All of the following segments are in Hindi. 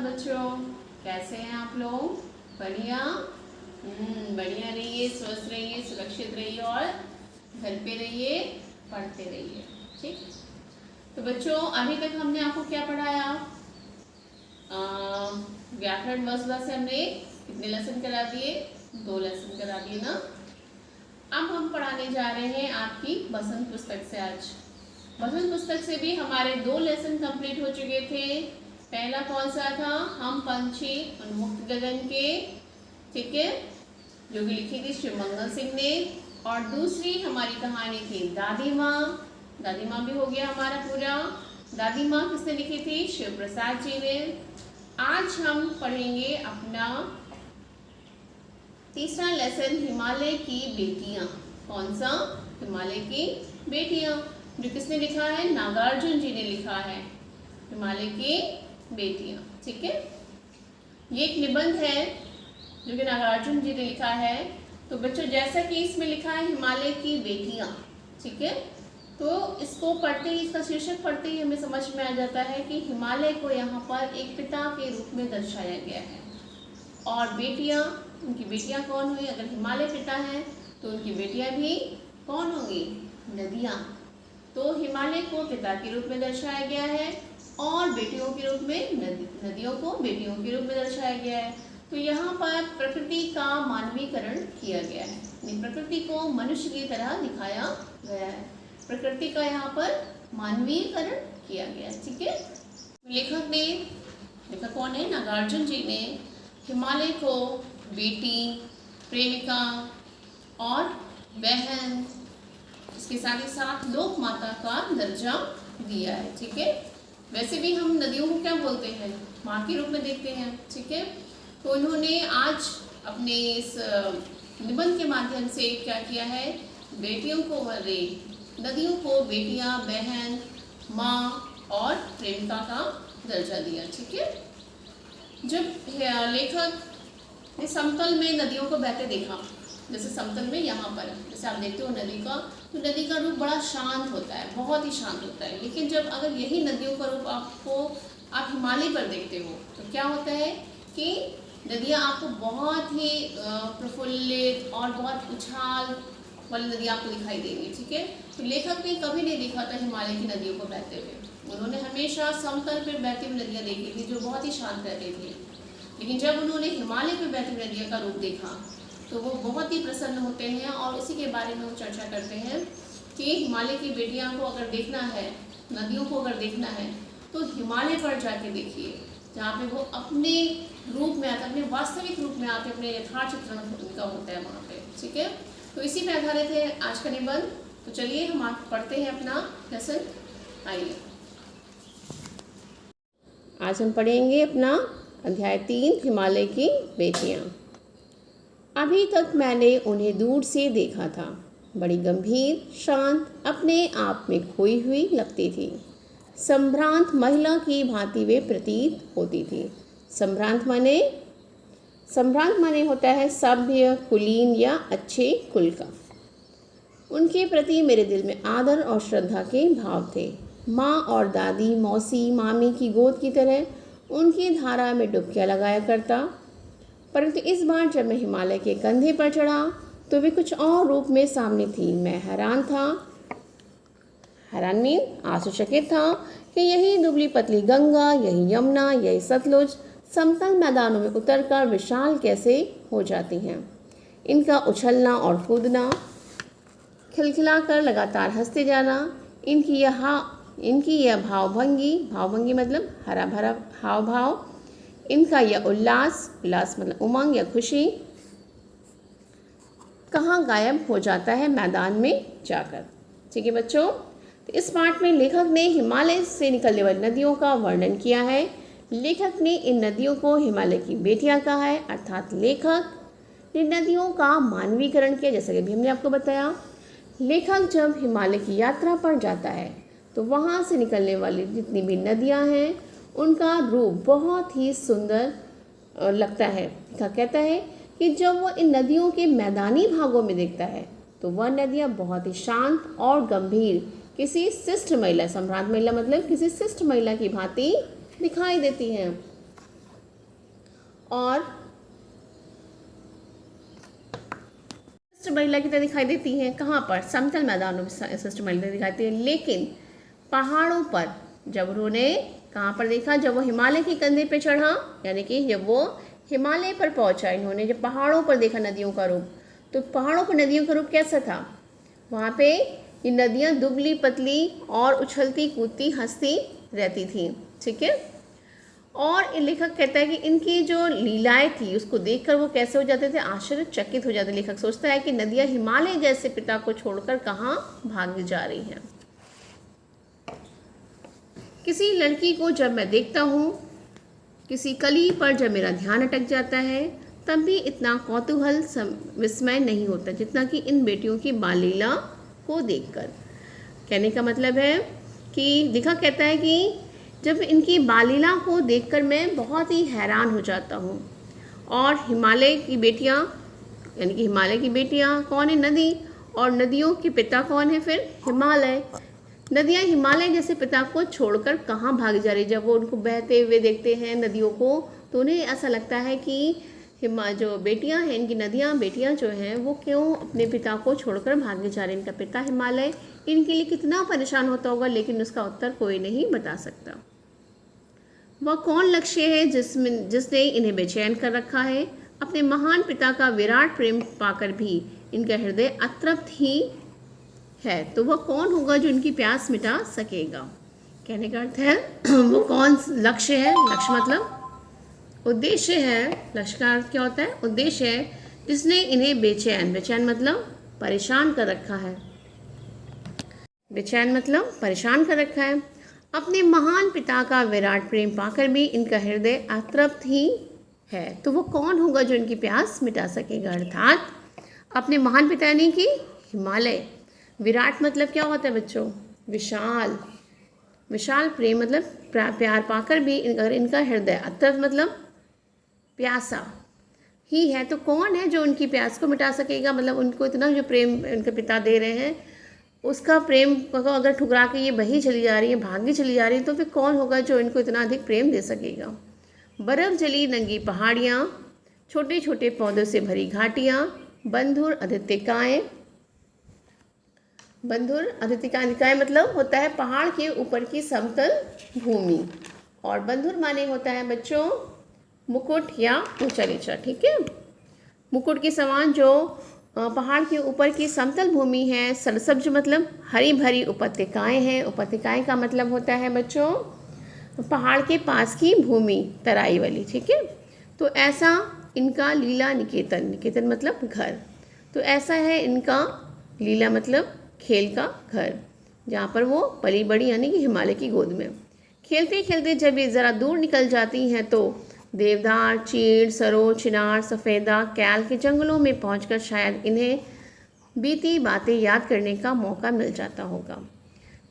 बच्चों, कैसे हैं आप लोग? बढ़िया। बढ़िया रहिए, स्वस्थ रहिए, सुरक्षित रहिए और घर पे रहिए, पढ़ते रहिए। ठीक। तो बच्चों, अभी तक हमने आपको क्या पढ़ाया? व्याकरण मसला से हमने कितने लेसन करा दिए? 2 लेसन करा दिए ना। अब हम पढ़ाने जा रहे हैं आपकी बसंत पुस्तक से। आज बसंत पुस्तक से भी हमारे 2 लेसन कंप्लीट हो चुके थे। पहला कौन सा था? हम पंछी उन्मुक्त गगन के, ठीक है, जो कि लिखी थी शिव मंगल सिंह ने। और दूसरी हमारी कहानी थी दादी माँ। दादी माँ भी हो गया हमारा पूरा। दादी माँ किसने लिखी थी? शिव प्रसाद जी ने। आज हम पढ़ेंगे अपना तीसरा लेसन, हिमालय की बेटियां। कौन सा? हिमालय की बेटियां, जो किसने लिखा है? नागार्जुन जी ने लिखा है, हिमालय की बेटियां। ठीक है, ये एक निबंध है जो कि नागार्जुन जी ने लिखा है। तो बच्चों, जैसा कि इसमें लिखा है हिमालय की बेटियां, ठीक है, तो इसको पढ़ते ही, इसका शीर्षक पढ़ते ही हमें समझ में आ जाता है कि हिमालय को यहाँ पर एक पिता के रूप में दर्शाया गया है। और बेटियां, उनकी बेटियां कौन हुई? अगर हिमालय पिता है तो उनकी बेटियां भी कौन होंगी? नदियां। तो हिमालय को पिता के रूप में दर्शाया गया है और बेटियों के रूप में नदियों को बेटियों के रूप में दर्शाया गया है। तो यहाँ पर प्रकृति का मानवीकरण किया गया है, प्रकृति को मनुष्य की तरह दिखाया गया है। प्रकृति का यहाँ पर मानवीकरण किया गया है। ठीक है, लेखक कौन है? नागार्जुन जी ने हिमालय को बेटी, प्रेमिका और बहन, इसके साथ ही साथ लोक माता का दर्जा दिया है। ठीक है, वैसे भी हम नदियों को क्या बोलते हैं? माँ के रूप में देखते हैं। ठीक है, तो उन्होंने आज अपने इस निबंध के माध्यम से क्या किया है? बेटियों को, नदियों को बेटियां, बहन, माँ और प्रेमिका का दर्जा दिया। ठीक है, जब लेखक ने समतल में नदियों को बहते देखा, जैसे समतल में यहाँ पर जैसे आप देखते हो नदी का, तो नदी का रूप बड़ा शांत होता है, बहुत ही शांत होता है। लेकिन जब अगर यही नदियों का रूप आप हिमालय पर देखते हो तो क्या होता है कि नदियाँ आपको बहुत ही प्रफुल्लित और बहुत उछाल वाली नदी आपको दिखाई देंगी। ठीक है, तो लेखक ने कभी नहीं देखा था हिमालय की नदियों को बहते हुए। उन्होंने हमेशा समतल पर बहती हुई नदियाँ देखी थी जो बहुत ही शांत रहती थी। लेकिन जब उन्होंने हिमालय पर बहती हुई नदियों का रूप देखा तो वो बहुत ही प्रसन्न होते हैं और इसी के बारे में वो चर्चा करते हैं कि हिमालय की बेटियां को अगर देखना है, नदियों को अगर देखना है, तो हिमालय पर जाके देखिए, जहाँ पे वो अपने रूप में आते, अपने वास्तविक रूप में आते, अपने यथार्थ चित्रण उनका होता है वहाँ पे। ठीक है, तो इसी पे आधारित है आज का निबंध। तो चलिए हम आप पढ़ते हैं अपना लेसन। आइए, आज हम पढ़ेंगे अपना अध्याय 3, हिमालय की बेटियाँ। अभी तक मैंने उन्हें दूर से देखा था। बड़ी गंभीर, शांत, अपने आप में खोई हुई लगती थी। संभ्रांत महिला की भांति वे प्रतीत होती थी। संभ्रांत माने होता है सभ्य, कुलीन या अच्छे कुल का। उनके प्रति मेरे दिल में आदर और श्रद्धा के भाव थे। माँ और दादी, मौसी, मामी की गोद की तरह उनकी धारा में डुबकियाँ लगाया करता। परंतु इस बार जब मैं हिमालय के कंधे पर चढ़ा तो वे कुछ और रूप में सामने थी। मैं हैरान आश्चर्यचकित था कि यही दुबली पतली गंगा, यही यमुना, यही सतलुज समतल मैदानों में उतरकर विशाल कैसे हो जाती हैं। इनका उछलना और कूदना, खिलखिलाकर लगातार हंसते जाना, इनकी यह भावभंगी मतलब हरा भरा हाव भाव, इनका यह उल्लास मतलब उमंग या खुशी कहाँ गायब हो जाता है मैदान में जाकर। ठीक है बच्चों, तो इस पाठ में लेखक ने हिमालय से निकलने वाली नदियों का वर्णन किया है। लेखक ने इन नदियों को हिमालय की बेटियां कहा है, अर्थात लेखक ने नदियों का मानवीकरण किया। जैसा कि अभी हमने आपको बताया, लेखक जब हिमालय की यात्रा पर जाता है तो वहाँ से निकलने वाली जितनी भी नदियाँ हैं उनका रूप बहुत ही सुंदर लगता है। कहता है कि जब वो इन नदियों के मैदानी भागों में देखता है तो वह नदियाँ बहुत ही शांत और गंभीर, किसी शिष्ट महिला, सम्राट महिला मतलब किसी शिष्ट महिला की भांति दिखाई देती हैं। और महिला की तरह दिखाई देती हैं। कहाँ पर? समतल मैदानों में सिस्टर महिला दिखाई देती है। लेकिन पहाड़ों पर जब उन्होंने कहाँ पर देखा? जब वो हिमालय की कंधे पे चढ़ा, यानी कि जब वो हिमालय पर पहुंचा, इन्होंने जब पहाड़ों पर देखा नदियों का रूप, तो पहाड़ों पर नदियों का रूप कैसा था? वहाँ पे ये नदियाँ दुबली पतली और उछलती कूदती हंसती रहती थी। ठीक है। और लेखक कहता है कि इनकी जो लीलाएं थी उसको देखकर वो कैसे हो जाते थे? आश्चर्यचकित हो जाते। लेखक सोचता है कि नदियाँ हिमालय जैसे पिता को छोड़कर कहाँ भाग जा रही हैं। किसी लड़की को जब मैं देखता हूँ, किसी कली पर जब मेरा ध्यान अटक जाता है, तब भी इतना कौतूहल विस्मय नहीं होता जितना कि इन बेटियों की बाल लीला को देखकर। कहने का मतलब है कि लेखक कहता है कि जब इनकी बाल लीला को देखकर मैं बहुत ही हैरान हो जाता हूँ। और हिमालय की बेटियाँ, यानी कि हिमालय की बेटियाँ कौन है? नदी। और नदियों के पिता कौन है फिर? हिमालय। नदियाँ हिमालय जैसे पिता को छोड़कर कहाँ भाग जा रही? जब वो उनको बहते हुए देखते हैं नदियों को, तो उन्हें ऐसा लगता है कि जो बेटियां हैं, इनकी नदियाँ बेटियां जो हैं, वो क्यों अपने पिता को छोड़कर भागे जा रही? इनका पिता हिमालय इनके लिए कितना परेशान होता होगा, लेकिन उसका उत्तर कोई नहीं बता सकता। वह कौन लक्ष्य है जिसने इन्हें बेचैन कर रखा है? अपने महान पिता का विराट प्रेम पाकर भी इनका हृदय अतृप्त ही है। तो वह कौन होगा जो इनकी प्यास मिटा सकेगा? कहने का अर्थ है वो कौन लक्ष्य है? लक्ष्य मतलब उद्देश्य है। लक्ष्य का अर्थ क्या होता है? उद्देश्य है जिसने इन्हें बेचैन मतलब परेशान कर रखा है। बेचैन मतलब परेशान कर रखा है। अपने महान पिता का विराट प्रेम पाकर भी इनका हृदय अतृप्त ही है। तो वो कौन होगा जो इनकी प्यास मिटा सकेगा? अर्थात अपने महान पिता यानी कि हिमालय। विराट मतलब क्या होता है बच्चों? विशाल। विशाल प्रेम मतलब प्यार पाकर भी अगर इनका हृदय अतृप्त मतलब प्यासा ही है, तो कौन है जो उनकी प्यास को मिटा सकेगा? मतलब उनको इतना जो प्रेम उनके पिता दे रहे हैं, उसका प्रेम को अगर ठुकरा के ये बही चली जा रही है, भागी चली जा रही है, तो फिर कौन होगा जो इनको इतना अधिक प्रेम दे सकेगा? बर्फ़ जली नंगी पहाड़ियाँ, छोटे छोटे पौधों से भरी घाटियाँ, बंधुर आदित्यकाएँ। बंधुर आदित्यकाएँ मतलब होता है पहाड़ के ऊपर की समतल भूमि, और बंधुर माने होता है बच्चों मुकुट या ऊंचा नीचा। ठीक है। मुकुट के समान जो पहाड़ के ऊपर की समतल भूमि है। सरसब्ज मतलब हरी भरी उपत्यकाएं हैं। उपत्यकाएं का मतलब होता है बच्चों पहाड़ के पास की भूमि, तराई वाली। ठीक है। तो ऐसा इनका लीला निकेतन, निकेतन मतलब घर, तो ऐसा है इनका लीला मतलब खेल का घर, जहाँ पर वो पली बड़ी यानी कि हिमालय की गोद में खेलते खेलते जब ये ज़रा दूर निकल जाती हैं तो देवदार, चीड़, सरो, चिनार, सफ़ेदा, कैल के जंगलों में पहुंचकर शायद इन्हें बीती बातें याद करने का मौका मिल जाता होगा।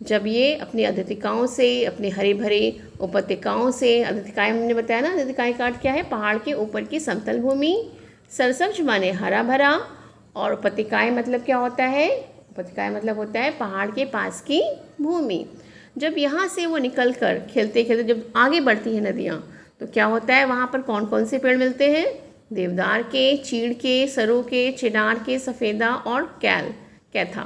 जब ये अपनी आदित्यकाओं से, अपने हरे भरे उपत्यकाओं से, आदित्यकाएं हमने बताया ना, आदित्यकाएं का अर्थ क्या है? पहाड़ के ऊपर की समतल भूमि। सरसब्ज माने हरा भरा, और उपत्यकाएं मतलब क्या होता है? उपत्यकाएं मतलब होता है पहाड़ के पास की भूमि। जब यहाँ से वो निकल कर खेलते खेलते जब आगे बढ़ती हैं नदियाँ, तो क्या होता है? वहाँ पर कौन कौन से पेड़ मिलते हैं? देवदार के, चीड़ के, सरू के, चिनार के, सफ़ेदा और कैथा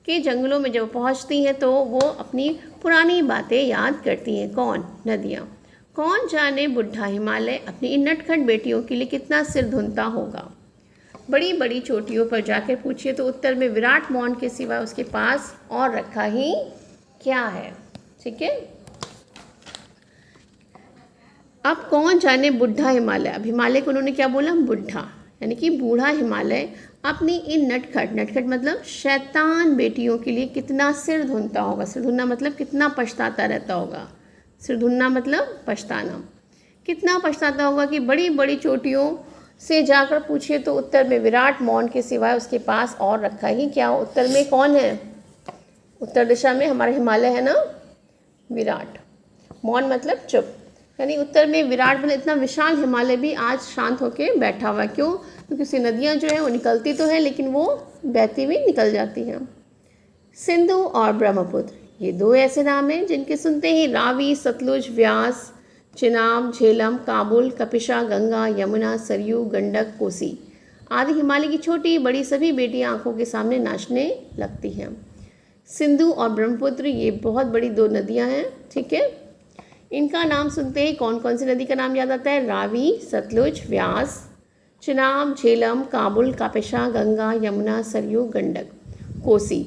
के जंगलों में जब पहुँचती हैं तो वो अपनी पुरानी बातें याद करती हैं। कौन? नदियाँ। कौन जाने बुढ़ा हिमालय अपनी इन नटखट बेटियों के लिए कितना सिर धुनता होगा। बड़ी बड़ी चोटियों पर जाकर पूछिए तो उत्तर में विराट मौन के सिवा उसके पास और रखा ही क्या है। ठीक है। अब कौन जाने बुढ़ा हिमालय, अब हिमालय को उन्होंने क्या बोला? बुढ़ा, यानी कि बूढ़ा हिमालय अपनी इन नटखट मतलब शैतान बेटियों के लिए कितना सिर धुनता होगा। सिर धुनना मतलब कितना पछताता रहता होगा। सिर धुनना मतलब पछताना। कितना पछताता होगा कि बड़ी बड़ी चोटियों से जाकर पूछिए तो उत्तर में विराट मौन के सिवाय उसके पास और रखा ही क्या। उत्तर में कौन है? उत्तर दिशा में हमारा हिमालय है ना, विराट। मौन मतलब चुप, यानी उत्तर में विराट मतलब इतना विशाल हिमालय भी आज शांत होकर बैठा हुआ। क्यों? क्योंकि उसकी नदियाँ जो हैं वो निकलती तो हैं लेकिन वो बहती हुई निकल जाती हैं। सिंधु और ब्रह्मपुत्र ये दो ऐसे नाम हैं जिनके सुनते ही रावी, सतलुज, व्यास चिनाब, झेलम, काबुल, कपिशा, गंगा, यमुना, सरयू, गंडक, कोसी आदि हिमालय की छोटी बड़ी सभी बेटियां आंखों के सामने नाचने लगती हैं। सिंधु और ब्रह्मपुत्र ये बहुत बड़ी दो नदियां हैं, ठीक है। इनका नाम सुनते ही कौन कौन सी नदी का नाम याद आता है? रावी, सतलुज, व्यास, चिनाब, झेलम, काबुल, कापिशा, गंगा, यमुना, सरयू, गंडक, कोसी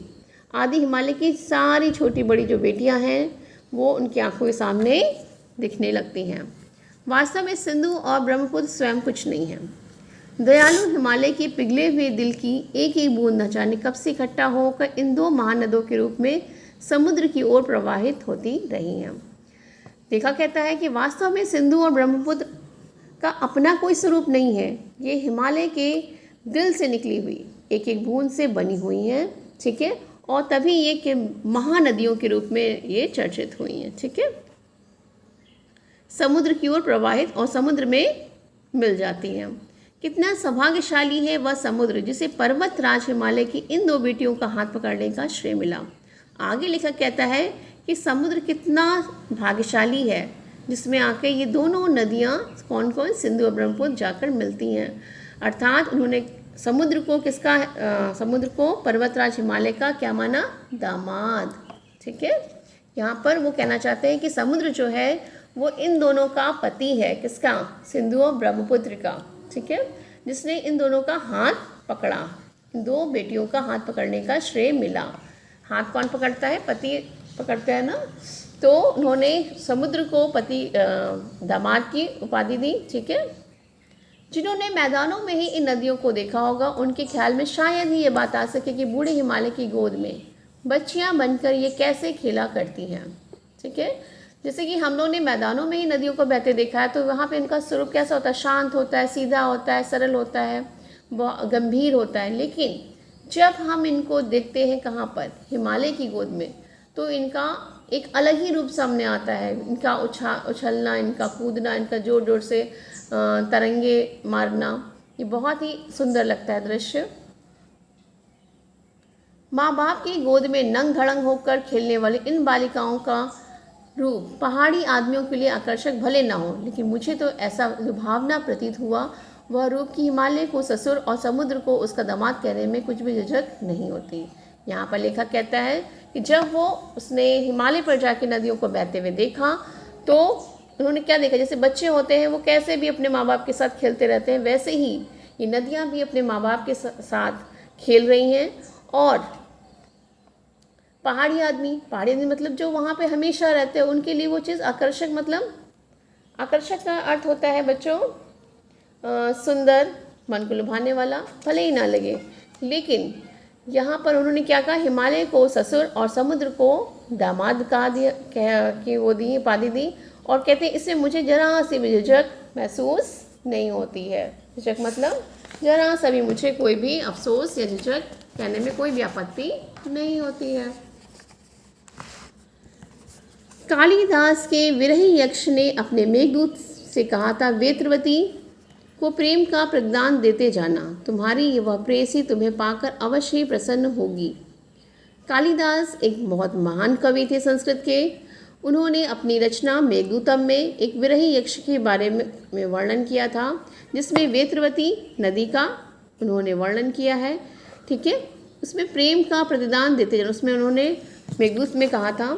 आदि हिमालय की सारी छोटी बड़ी जो बेटियां हैं वो उनकी आंखों के सामने दिखने लगती हैं। वास्तव में सिंधु और ब्रह्मपुत्र स्वयं कुछ नहीं है। दयालु हिमालय के पिघले हुए दिल की एक एक बूंद न जाने कब से इकट्ठा होकर इन दो महानदों के रूप में समुद्र की ओर प्रवाहित होती रही हैं। देखा कहता है कि वास्तव में सिंधु और ब्रह्मपुत्र का अपना कोई स्वरूप नहीं है, ये हिमालय के दिल से निकली हुई एक एक बूंद से बनी हुई हैं, ठीक है, और तभी ये कि महानदियों के रूप में ये चर्चित हुई हैं, ठीक है। समुद्र की ओर प्रवाहित और समुद्र में मिल जाती हैं। कितना सौभाग्यशाली है वह समुद्र जिसे पर्वत राज हिमालय की इन दो बेटियों का हाथ पकड़ने का श्रेय मिला। आगे लेखक कहता है कि समुद्र कितना भाग्यशाली है जिसमें आके ये दोनों नदियाँ कौन कौन, सिंधु और ब्रह्मपुत्र जाकर मिलती हैं। अर्थात उन्होंने समुद्र को समुद्र को पर्वतराज हिमालय का क्या माना? दामाद, ठीक है। यहाँ पर वो कहना चाहते हैं कि समुद्र जो है वो इन दोनों का पति है। किसका? सिंधु और ब्रह्मपुत्र का, ठीक है, जिसने इन दोनों का हाथ पकड़ा, इन दो बेटियों का हाथ पकड़ने का श्रेय मिला। हाथ कौन पकड़ता है? पति पकड़ता है ना। तो उन्होंने समुद्र को पति दामाद की उपाधि दी, ठीक है। जिन्होंने मैदानों में ही इन नदियों को देखा होगा उनके ख्याल में शायद ही ये बात आ सके कि बूढ़े हिमालय की गोद में बच्चियां बनकर ये कैसे खेला करती हैं, ठीक है। जैसे कि हम लोगों ने मैदानों में ही नदियों को बहते देखा है, तो वहाँ पे इनका स्वरूप कैसा होता है? शांत होता है, सीधा होता है, सरल होता है, गंभीर होता है। लेकिन जब हम इनको देखते हैं कहाँ पर? हिमालय की गोद में, तो इनका एक अलग ही रूप सामने आता है। इनका उछलना, इनका कूदना, इनका जोर जोर से तरंगे मारना, ये बहुत ही सुंदर लगता है दृश्य। माँ बाप की गोद में नंग धड़ंग होकर खेलने वाली इन बालिकाओं का रूप पहाड़ी आदमियों के लिए आकर्षक भले ना हो, लेकिन मुझे तो ऐसा लुभावना प्रतीत हुआ वह रूप कि हिमालय को ससुर और समुद्र को उसका दामाद कहने में कुछ भी झिझक नहीं होती। यहाँ पर लेखक कहता है कि जब उसने हिमालय पर जाके नदियों को बहते हुए देखा तो उन्होंने क्या देखा? जैसे बच्चे होते हैं वो कैसे भी अपने माँ बाप के साथ खेलते रहते हैं, वैसे ही ये नदियाँ भी अपने माँ बाप के साथ खेल रही हैं। और पहाड़ी आदमी मतलब जो वहाँ पे हमेशा रहते हैं, उनके लिए वो चीज़ आकर्षक, मतलब आकर्षक का अर्थ होता है बच्चों सुंदर, मन को लुभाने वाला, भले ही ना लगे। लेकिन यहाँ पर उन्होंने क्या कहा? हिमालय को ससुर और समुद्र को दामाद कहा दिया, कि वो दी उपाधि दी। और कहते हैं इसमें मुझे जरा सी भी झिझक महसूस नहीं होती है। झिझक मतलब जरा सा भी मुझे कोई भी अफसोस या झिझक कहने में कोई भी आपत्ति नहीं होती है। कालिदास के विरही यक्ष ने अपने मेघदूत से कहा था, वेत्रवती को प्रेम का प्रदान देते जाना, तुम्हारी वह प्रेयसी तुम्हें पाकर अवश्य ही प्रसन्न होगी। कालिदास एक बहुत महान कवि थे संस्कृत के। उन्होंने अपनी रचना मेघदूतम में एक विरही यक्ष के बारे में वर्णन किया था, जिसमें वेत्रवती नदी का उन्होंने वर्णन किया है, ठीक है। उसमें प्रेम का प्रतिदान देते जाना, उसमें उन्होंने मेघदूत में कहा था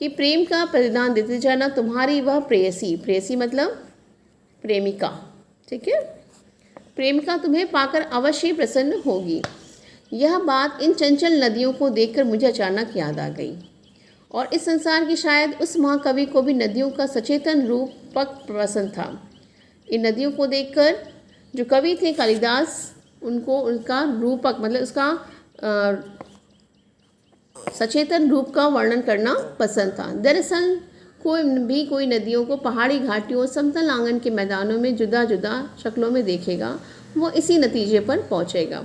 कि प्रेम का प्रतिदान देते जाना, तुम्हारी वह प्रेयसी मतलब प्रेमिका, ठीक है, प्रेमिका तुम्हें पाकर अवश्य प्रसन्न होगी। यह बात इन चंचल नदियों को देखकर मुझे अचानक याद आ गई, और इस संसार की शायद उस महाकवि को भी नदियों का सचेतन रूपक पसंद था। इन नदियों को देखकर जो कवि थे कालिदास, उनको उनका रूपक मतलब उसका सचेतन रूप का वर्णन करना पसंद था। दरअसल कोई नदियों को पहाड़ी घाटियों, समतल आंगन के मैदानों में जुदा जुदा शक्लों में देखेगा, वो इसी नतीजे पर पहुंचेगा।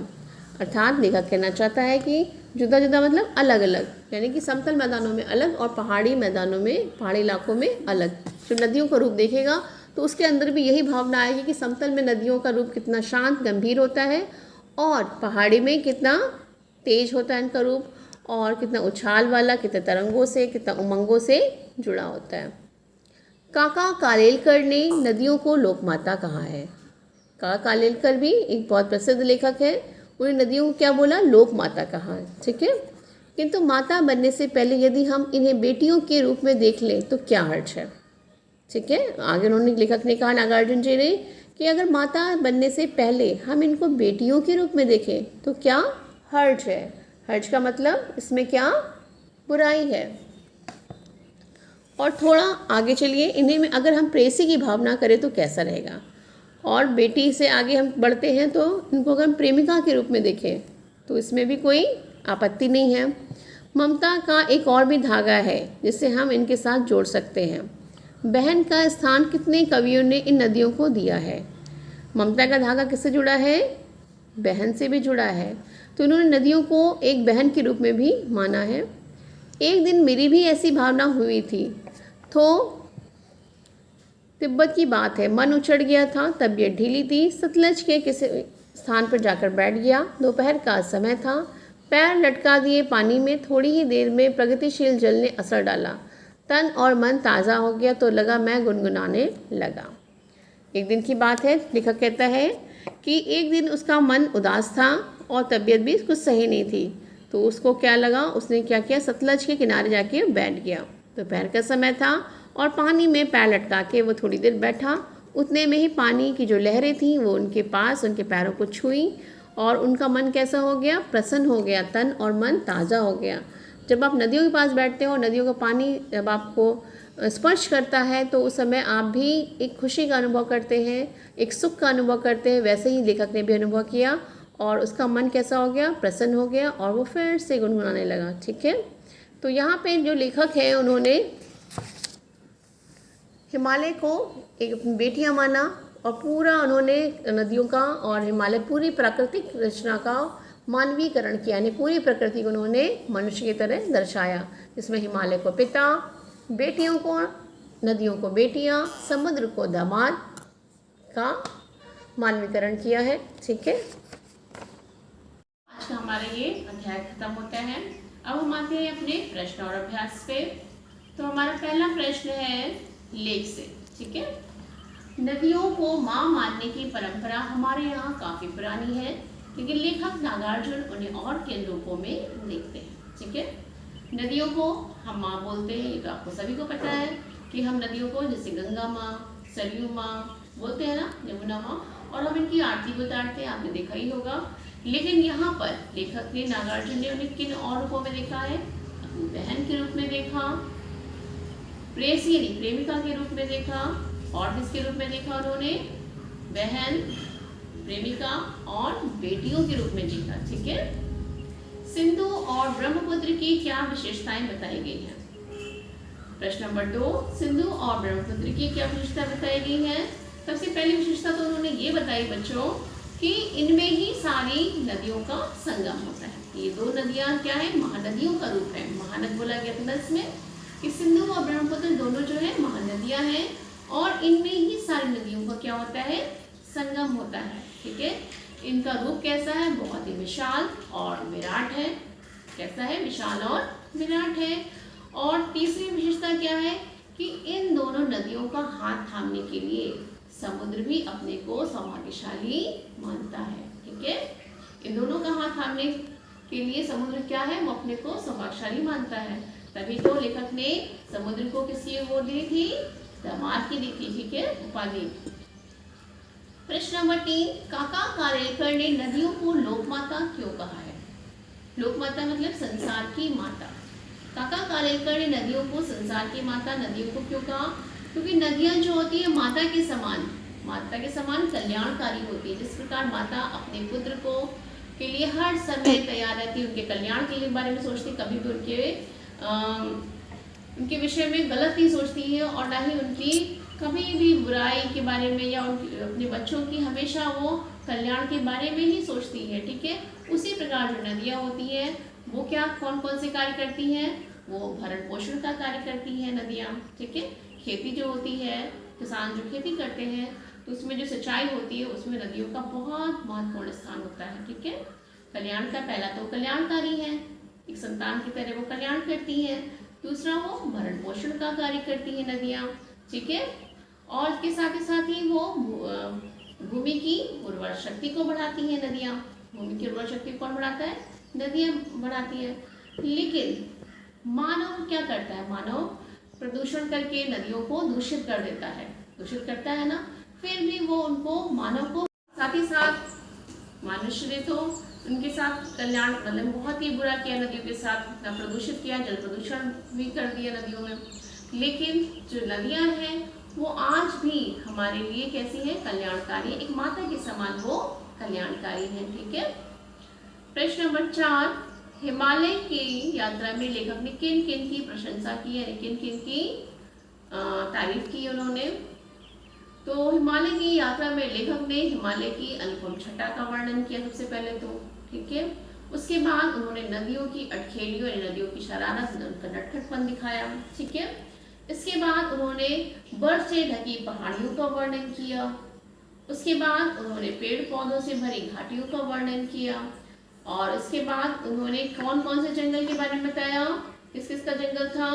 अर्थात लेखक कहना चाहता है कि जुदा जुदा मतलब अलग अलग, यानी कि समतल मैदानों में अलग और पहाड़ी मैदानों में, पहाड़ी इलाकों में अलग। जो नदियों का रूप देखेगा तो उसके अंदर भी यही भावना आएगी कि समतल में नदियों का रूप कितना शांत गंभीर होता है, और पहाड़ी में कितना तेज होता है इनका रूप, और कितना उछाल वाला, कितने तरंगों से, कितना उमंगों से जुड़ा होता है। काका कालेलकर ने नदियों को लोकमाता कहा है। काका कालेलकर भी एक बहुत प्रसिद्ध लेखक है। उन्होंने नदियों को क्या बोला? लोकमाता कहा। ठीक है, किंतु माता बनने से पहले यदि हम इन्हें बेटियों के रूप में देख लें तो क्या हर्ज है? ठीक है, आगे उन्होंने लेखक ने कहा, नागार्जुन जी ने, कि अगर माता बनने से पहले हम इनको बेटियों के रूप में देखें तो क्या हर्ज है? हर्ज का मतलब इसमें क्या बुराई है? और थोड़ा आगे चलिए, इन्हें में अगर हम प्रेयसी की भावना करें तो कैसा रहेगा? और बेटी से आगे हम बढ़ते हैं तो इनको अगर हम प्रेमिका के रूप में देखें तो इसमें भी कोई आपत्ति नहीं है। ममता का एक और भी धागा है जिसे हम इनके साथ जोड़ सकते हैं। बहन का स्थान कितने कवियों ने इन नदियों को दिया है? ममता का धागा किससे जुड़ा है? बहन से भी जुड़ा है। तो इन्होंने नदियों को एक बहन के रूप में भी माना है। एक दिन मेरी भी ऐसी भावना हुई थी, तो तिब्बत की बात है, मन उछड़ गया था, तबीयत ढीली थी, सतलज के किसी स्थान पर जाकर बैठ गया। दोपहर का समय था, पैर लटका दिए पानी में, थोड़ी ही देर में प्रगतिशील जल ने असर डाला, तन और मन ताज़ा हो गया, तो लगा मैं गुनगुनाने लगा। एक दिन की बात है, लेखक कहता है कि एक दिन उसका मन उदास था और तबीयत भी कुछ सही नहीं थी, तो उसको क्या लगा, उसने क्या किया, सतलज के किनारे जाके बैठ गया। दोपहर का समय था और पानी में पैर लटका के वो थोड़ी देर बैठा। उतने में ही पानी की जो लहरें थीं वो उनके पास उनके पैरों को छुई और उनका मन कैसा हो गया? प्रसन्न हो गया, तन और मन ताज़ा हो गया। जब आप नदियों के पास बैठते हो, नदियों का पानी जब आपको स्पर्श करता है तो उस समय आप भी एक खुशी का अनुभव करते हैं, एक सुख का अनुभव करते हैं। वैसे ही लेखक ने भी अनुभव किया और उसका मन कैसा हो गया? प्रसन्न हो गया और वो फिर से गुनगुनाने लगा। ठीक है, तो यहाँ पे जो लेखक हैं उन्होंने हिमालय को एक बेटियाँ माना और पूरा उन्होंने नदियों का और हिमालय पूरी प्राकृतिक रचना का मानवीकरण किया, यानी पूरी प्रकृति को उन्होंने मनुष्य की तरह दर्शाया, जिसमें हिमालय को पिता, बेटियों को नदियों को बेटियाँ, समुद्र को दामाद का मानवीकरण किया है। ठीक है, आज का हमारा ये अध्याय खत्म होता है। अब हम आते हैं अपने प्रश्न और अभ्यास पे। तो हमारा पहला प्रश्न है लेख से। ठीक है, नदियों को माँ मानने की परंपरा हमारे यहाँ काफ़ी पुरानी है, लेकिन लेखक नागार्जुन उन्हें और किन रूपों में देखते हैं। ठीक है, नदियों को हम माँ बोलते हैं, ये तो आपको सभी को पता है कि हम नदियों को जैसे गंगा माँ, सरयू माँ बोलते हैं ना, यमुना माँ, और हम इनकी आरती भी उतारते हैं, आपने देखा ही होगा। लेकिन यहाँ पर लेखक ने, नागार्जुन ने उन्हें किन और रूपों में देखा है? अपनी बहन के रूप में देखा, प्रेयसी यानी प्रेमिका के रूप में देखा, और किसके रूप में देखा उन्होंने? बहन, प्रेमिका और बेटियों के रूप में देखा। ठीक है, सिंधु और ब्रह्मपुत्र की क्या विशेषताएं बताई गई हैं? प्रश्न नंबर 2, सिंधु और ब्रह्मपुत्र की क्या विशेषता बताई गई है? सबसे पहली विशेषता तो उन्होंने ये बताई बच्चों कि इनमें ही सारी नदियों का संगम होता है। ये दो नदियाँ क्या है? महानदियों का रूप है। महानद बोला गया था इसमें कि सिंधु और ब्रह्मपुत्र दोनों जो है महानदियाँ हैं और इनमें ही सारी नदियों का क्या होता है? संगम होता है। ठीक है, इनका रूप कैसा है? बहुत ही विशाल और विराट है। कैसा है? विशाल और विराट है। और तीसरी विशेषता क्या है कि इन दोनों नदियों का हाथ थामने के लिए समुद्र भी अपने को सौभाग्यशाली मानता है। ठीक है, इन दोनों का हाथ थामने के लिए समुद्र क्या है? वो अपने को सौभाग्यशाली मानता है। तभी तो लेखक ने समुद्र को किसकी अवार्ड दी थी? दामाद की दी थी। ठीक है, उपाधि। प्रश्न नंबर 3, काका कालेलकर ने नदियों को लोकमाता क्यों कहा है? लोकमाता मतलब संसार की माता। काका कालेलकर ने नदियों को संसार की माता, नदियों को क्यों कहा? क्योंकि नदियाँ जो होती है माता के समान कल्याणकारी होती है। जिस प्रकार माता अपने पुत्र को के लिए हर समय तैयार रहती है, उनके कल्याण के लिए बारे में सोचती, कभी भी उनके विषय में गलत नहीं सोचती है और ना ही उनकी कभी भी बुराई के बारे में या अपने बच्चों की हमेशा वो कल्याण के बारे में ही सोचती है। ठीक है, उसी प्रकार जो नदियाँ होती हैं वो क्या कौन कौन से कार्य करती हैं? वो भरण पोषण का कार्य करती है नदियाँ। ठीक है, खेती जो होती है, किसान जो खेती करते हैं तो उसमें जो सिंचाई होती है उसमें नदियों का बहुत महत्वपूर्ण स्थान होता है। ठीक है, कल्याण का पहला तो कल्याणकारी है, एक संतान की तरह वो कल्याण करती है। दूसरा वो भरण पोषण का कार्य करती है नदियाँ। ठीक है। और इसके साथ ही वो भूमि की उर्वर शक्ति को बढ़ाती हैं नदियाँ। भूमि की उर्वर शक्ति कौन बढ़ाता है? नदियाँ बढ़ाती है। लेकिन मानव क्या करता है? मानव प्रदूषण करके नदियों को दूषित कर देता है, दूषित करता है ना। फिर भी वो उनको, मानव को साथ ही साथ मनुष्य ने तो उनके साथ कल्याण मतलब बहुत ही बुरा किया नदियों के साथ, इतना प्रदूषित किया, जल प्रदूषण भी कर दिया नदियों में। लेकिन जो नदियाँ हैं वो आज भी हमारे लिए कैसी है? कल्याणकारी, एक माता के समान वो कल्याणकारी है। ठीक है। प्रश्न नंबर 4, हिमालय की यात्रा में लेखक ने किन किन की प्रशंसा की, यानी किन किन की तारीफ की उन्होंने? तो हिमालय की यात्रा में लेखक ने हिमालय की अनुपम छटा का वर्णन किया सबसे पहले तो। ठीक है। उसके बाद उन्होंने नदियों की अटखेलियों यानी नदियों की शरारत, उनका नटखटपन दिखाया। ठीक है। इसके बाद उन्होंने बर्फ से ढकी पहाड़ियों का वर्णन किया। उसके बाद उन्होंने पेड़ पौधों से भरी घाटियों का वर्णन किया। और इसके बाद उन्होंने कौन कौन से जंगल के बारे में बताया? किस किस का जंगल था?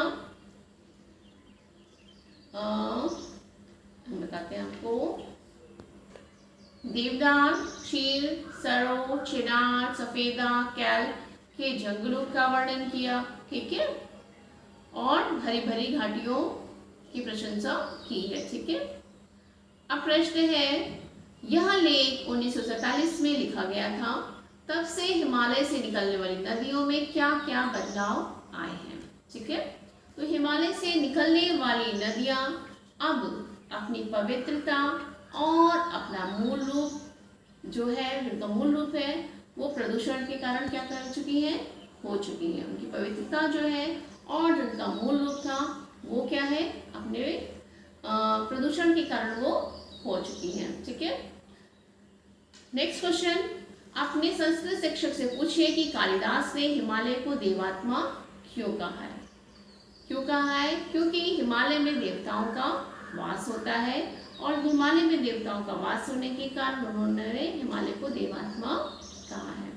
हम बताते हैं आपको। देवदार, चीड़, सरो, चिनार, सफेदा, कैल के जंगलों का वर्णन किया। ठीक है। और हरी भरी घाटियों की प्रशंसा की है। ठीक है। अब प्रश्न है, यह लेख 1947 में लिखा गया था, तब से हिमालय से निकलने वाली नदियों में क्या क्या बदलाव आए हैं? ठीक है। तो हिमालय से निकलने वाली नदियां अब अपनी पवित्रता और अपना मूल रूप जो है, जिनका मूल रूप है, वो प्रदूषण के कारण क्या कर चुकी हैं? हो चुकी हैं। उनकी पवित्रता जो है और जिनका मूल रूप था वो क्या है? अपने प्रदूषण के कारण वो हो चुकी हैं। ठीक है। नेक्स्ट क्वेश्चन, अपने संस्कृत शिक्षक से पूछिए कि कालिदास ने हिमालय को देवात्मा क्यों कहा है? क्यों कहा है? क्योंकि हिमालय में देवताओं का वास होता है और हिमालय में देवताओं का वास होने के कारण उन्होंने हिमालय को देवात्मा कहा है।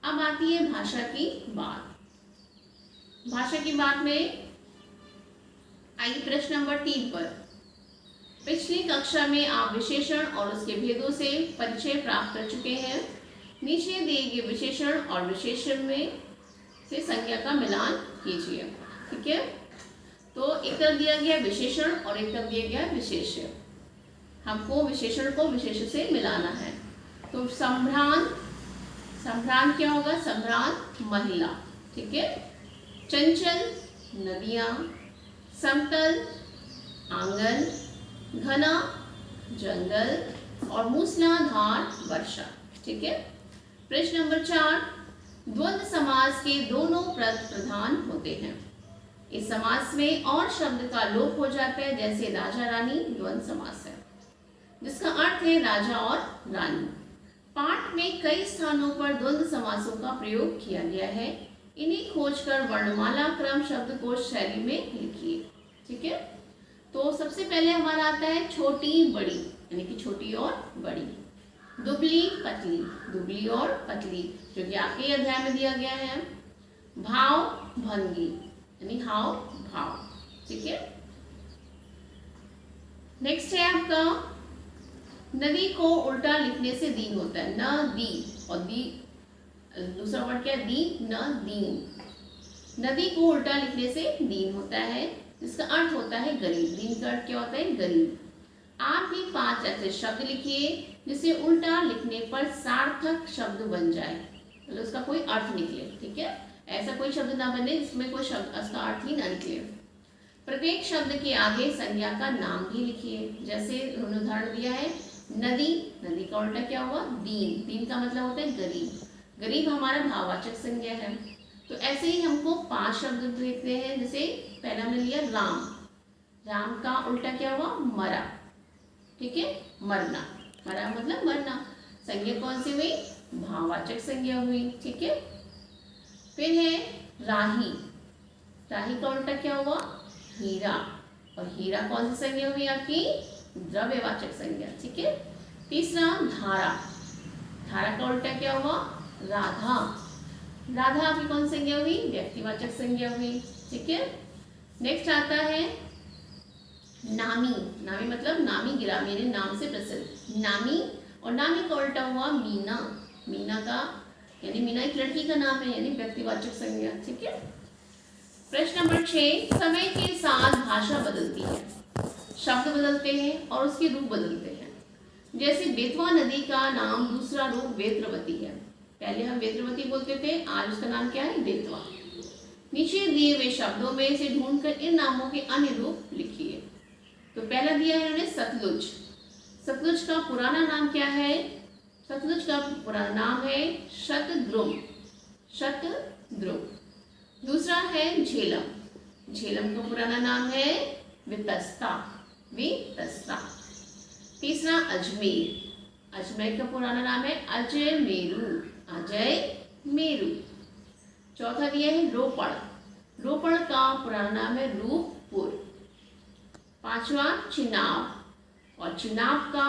अब आती है भाषा की बात। भाषा की बात में आई प्रश्न नंबर 3 पर। पिछली कक्षा में आप विशेषण और उसके भेदों से परिचय प्राप्त कर चुके हैं। नीचे दिए गए विशेषण और विशेषण में से संज्ञा का मिलान कीजिए। ठीक है। तो एक तरफ दिया गया विशेषण और एक तरफ दिया गया विशेष्य। हमको विशेषण को विशेष्य से मिलाना है। तो संभ्रांत, संभ्रांत क्या होगा? संभ्रांत महिला। ठीक है। चंचल नदियाँ, समतल आंगन, घना जंगल और मूसलाधार वर्षा। ठीक है। प्रश्न नंबर 4, द्वंद्व समास के दोनों पद प्रधान होते हैं। इस समास में और शब्द का लोप हो जाता है, जैसे राजा रानी द्वंद्व समास है, जिसका अर्थ है राजा और रानी। पाठ में कई स्थानों पर द्वंद्व समासों का प्रयोग किया गया है। इन्हें खोजकर वर्णमाला क्रम शब्दकोश शैली में लिखिए। ठीक है। तो सबसे पहले हमारा आता है छोटी बड़ी, यानी कि छोटी और बड़ी। दुबली पतली, दुबली और पतली, जो कि आपके अध्याय में दिया गया है। भाव भंगी, यानी हाव भाव। ठीक है। नेक्स्ट है आपका, नदी को उल्टा लिखने से दीन होता है। न दी, और दी दूसरा वर्ड क्या है? दी न दीन। नदी को उल्टा लिखने से दीन होता है, जिसका अर्थ होता है गरीब। दीन का अर्थ क्या होता है? गरीब। आप भी 5 ऐसे शब्द लिखिए जिसे उल्टा लिखने पर सार्थक शब्द बन जाए, मतलब उसका कोई अर्थ निकले। ठीक है। ऐसा कोई शब्द ना बने जिसमें कोई शब्द उसका अर्थ ही ना निकले। प्रत्येक शब्द के आगे संज्ञा का नाम भी लिखिए। जैसे उन्होंने उदाहरण दिया है नदी, नदी का उल्टा क्या हुआ? दीन। दीन का मतलब होता है गरीब। गरीब हमारा भाववाचक संज्ञा है। तो ऐसे ही हमको 5 शब्द लिखते हैं। जैसे पहला हमने लिया राम, राम का उल्टा क्या हुआ? मरा। ठीक है। मरना, मरा मतलब मरना। संज्ञा कौन सी हुई? भाववाचक संज्ञा हुई। ठीक है। फिर है राही, राही का उल्टा क्या हुआ? हीरा, और हीरा कौन सी संज्ञा हुई आपकी? द्रव्यवाचक संज्ञा। ठीक है। तीसरा धारा, धारा का उल्टा क्या हुआ? राधा, राधा आपकी कौन सी संज्ञा हुई? व्यक्तिवाचक संज्ञा हुई। ठीक है। नेक्स्ट आता है नामी, नामी मतलब नामी गिरामी यानी नाम से प्रसिद्ध, नामी। और नामी का उल्टा हुआ मीना, मीना का यानी मीना एक लड़की का नाम है यानी व्यक्तिवाचक संज्ञा। ठीक है। प्रश्न नंबर 6, समय के साथ भाषा बदलती है, शब्द बदलते हैं और उसके रूप बदलते हैं। जैसे बेतवा नदी का नाम दूसरा रूप वेत्रवती है, पहले हम वेत्रवती बोलते थे, आज उसका नाम क्या है, बेतवा। नीचे दिए हुए शब्दों में से ढूंढकर इन नामों के अन्य रूप लिखिए। तो पहला दिया है इन्होंने सतलुज। सतलुज का पुराना नाम क्या है, सतलुज का पुराना नाम है शतद्रुम, शतद्रुम। दूसरा है झेलम, झेलम का पुराना नाम है वितस्ता, वितस्ता। तीसरा अजमेर, अजमेर का पुराना नाम है अजयमेरु, अजयमेरु। चौथा दिया है रोपड़, रोपड़ का पुराना नाम है रूपपुर। पांचवा चिनाब, और चिनाब का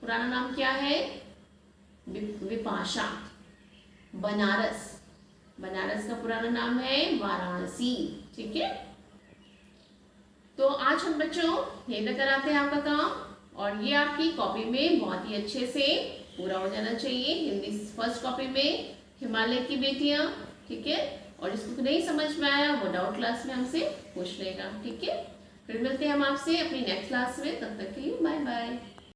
पुराना नाम क्या है, विपाशा। बनारस, बनारस का पुराना नाम है वाराणसी। ठीक है। तो आज हम बच्चों यहीं तक कराते हैं आपका काम, और ये आपकी कॉपी में बहुत ही अच्छे से पूरा हो जाना चाहिए। हिंदी फर्स्ट कॉपी में हिमालय की बेटियां। ठीक है। और जिसको नहीं समझ में आया वो डाउट क्लास में हमसे पूछ लेगा। ठीक है। फिर मिलते हैं हम आपसे अपनी नेक्स्ट क्लास में, तब तक के लिए बाय बाय।